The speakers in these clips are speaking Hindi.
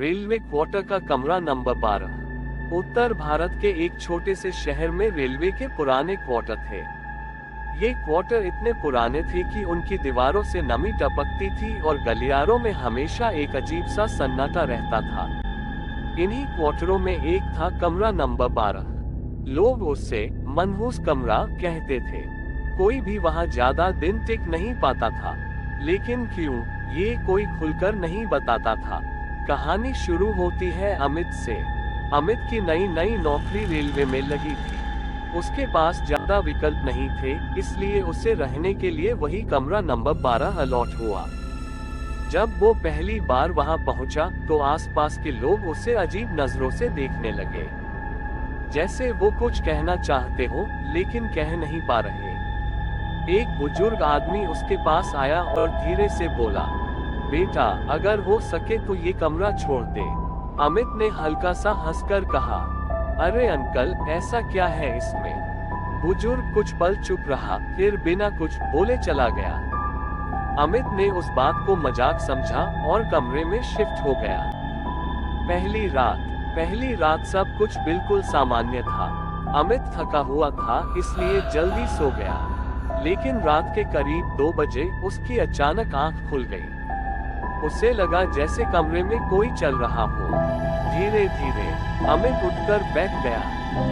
रेलवे क्वार्टर का कमरा नंबर 12। उत्तर भारत के एक छोटे से शहर में रेलवे के पुराने क्वार्टर थे। ये क्वार्टर इतने पुराने थे कि उनकी दीवारों से नमी टपकती थी और गलियारों में हमेशा एक अजीब सा सन्नाटा रहता था। इन्हीं क्वार्टरों में एक था कमरा नंबर 12। लोग उससे मनहूस कमरा कहते थे। कोई भी वहां ज्यादा दिन टिक नहीं पाता था, लेकिन क्यों, ये कोई खुलकर नहीं बताता था। कहानी शुरू होती है अमित से। अमित की नई नई नौकरी रेलवे में लगी थी। उसके पास ज्यादा विकल्प नहीं थे, इसलिए उसे रहने के लिए वही कमरा नंबर 12 अलॉट हुआ। जब वो पहली बार वहां पहुंचा तो आसपास के लोग उसे अजीब नजरों से देखने लगे, जैसे वो कुछ कहना चाहते हो लेकिन कह नहीं पा रहे। एक बुजुर्ग आदमी उसके पास आया और धीरे से बोला, बेटा, अगर हो सके तो ये कमरा छोड़ दे। अमित ने हल्का सा हंसकर कहा, अरे अंकल, ऐसा क्या है इसमें। बुजुर्ग कुछ पल चुप रहा, फिर बिना कुछ बोले चला गया। अमित ने उस बात को मजाक समझा और कमरे में शिफ्ट हो गया। पहली रात सब कुछ बिल्कुल सामान्य था। अमित थका हुआ था, इसलिए जल्दी सो गया। लेकिन रात के करीब 2 बजे उसकी अचानक आंख खुल गई। उसे लगा जैसे कमरे में कोई चल रहा हो। धीरे धीरे अमित उठकर बैठ गया।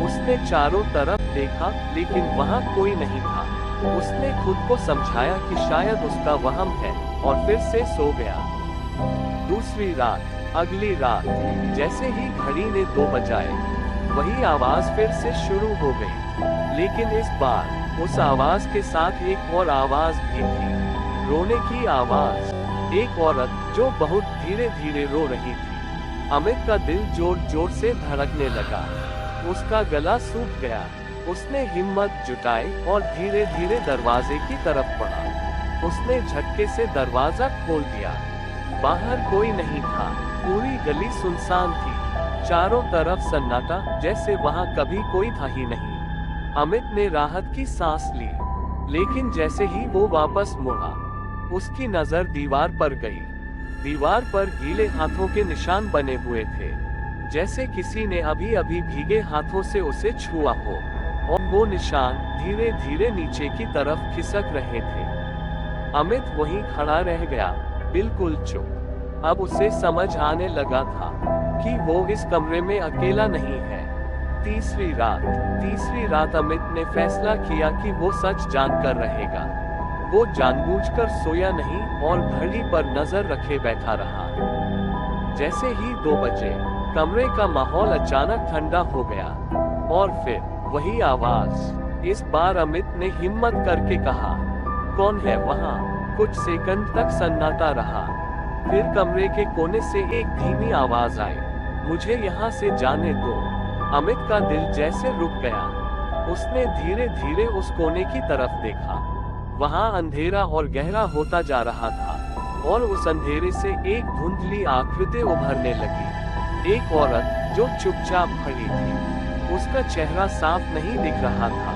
उसने चारों तरफ देखा, लेकिन वहां कोई नहीं था। उसने खुद को समझाया कि शायद उसका वहम है और फिर से सो गया। दूसरी रात, अगली रात, जैसे ही घड़ी ने 2 बजाए, वही आवाज फिर से शुरू हो गई। लेकिन इस बार उस आवाज के साथ एक और आवाज भी थी, रोने की आवाज। एक औरत जो बहुत धीरे धीरे रो रही थी। अमित का दिल जोर जोर से धड़कने लगा। उसका गला सूख गया। उसने हिम्मत जुटाई और धीरे धीरे दरवाजे की तरफ बढ़ा। उसने झटके से दरवाजा खोल दिया। बाहर कोई नहीं था। पूरी गली सुनसान थी। चारों तरफ सन्नाटा, जैसे वहां कभी कोई था ही नहीं। अमित ने राहत की सांस ली, लेकिन जैसे ही वो वापस मुड़ा, उसकी नजर दीवार पर गई। दीवार पर गीले हाथों के निशान बने हुए थे, जैसे किसी ने अभी अभी भीगे हाथों से उसे छुआ हो, और वो निशान धीरे धीरे नीचे की तरफ खिसक रहे थे। अमित वहीं खड़ा रह गया, बिल्कुल चुप। अब उसे समझ आने लगा था कि वो इस कमरे में अकेला नहीं है। तीसरी रात अमित ने फैसला किया कि वो सच जानकर रहेगा। वो जानबूझकर सोया नहीं और घड़ी पर नजर रखे बैठा रहा। जैसे ही 2 बजे, कमरे का माहौल अचानक ठंडा हो गया, और फिर वही आवाज। इस बार अमित ने हिम्मत करके कहा, कौन है वहां? कुछ सेकंड तक सन्नाटा रहा। फिर कमरे के कोने से एक धीमी आवाज आई, मुझे यहाँ से जाने दो। अमित का दिल जैसे रुक गया। उसने धीरे धीरे उस कोने की तरफ देखा। वहां अंधेरा और गहरा होता जा रहा था, और उस अंधेरे से एक धुंधली आकृति उभरने लगी। एक औरत जो चुपचाप खड़ी थी। उसका चेहरा साफ नहीं दिख रहा था,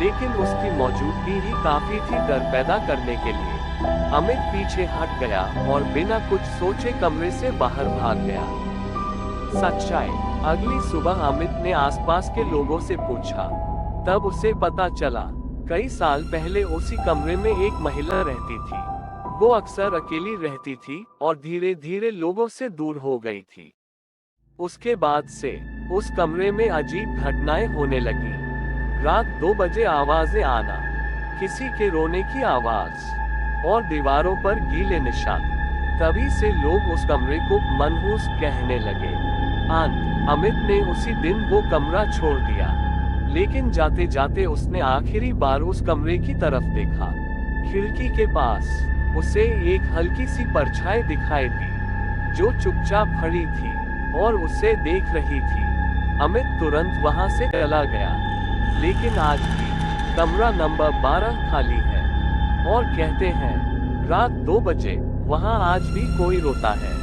लेकिन उसकी मौजूदगी ही काफी थी डर पैदा करने के लिए। अमित पीछे हट गया और बिना कुछ सोचे कमरे से बाहर भाग गया। सच्चाई। अगली सुबह अमित ने आसपास के लोगों से पूछा। तब उसे पता चला, कई साल पहले उसी कमरे में एक महिला रहती थी। वो अक्सर अकेली रहती थी और धीरे धीरे लोगों से दूर हो गई थी। उसके बाद से उस कमरे में अजीब घटनाएं होने लगी। रात 2 बजे आवाजें आना, किसी के रोने की आवाज, और दीवारों पर गीले निशान। तभी से लोग उस कमरे को मनहूस कहने लगे। अमित ने उसी दिन वो कमरा छोड़ दिया, लेकिन जाते जाते उसने आखिरी बार उस कमरे की तरफ देखा। खिड़की के पास उसे एक हल्की सी परछाई दिखाई दी, जो चुपचाप खड़ी थी और उसे देख रही थी। अमित तुरंत वहां से चला गया, लेकिन आज भी कमरा नंबर 12 खाली है, और कहते हैं रात 2 बजे वहां आज भी कोई रोता है।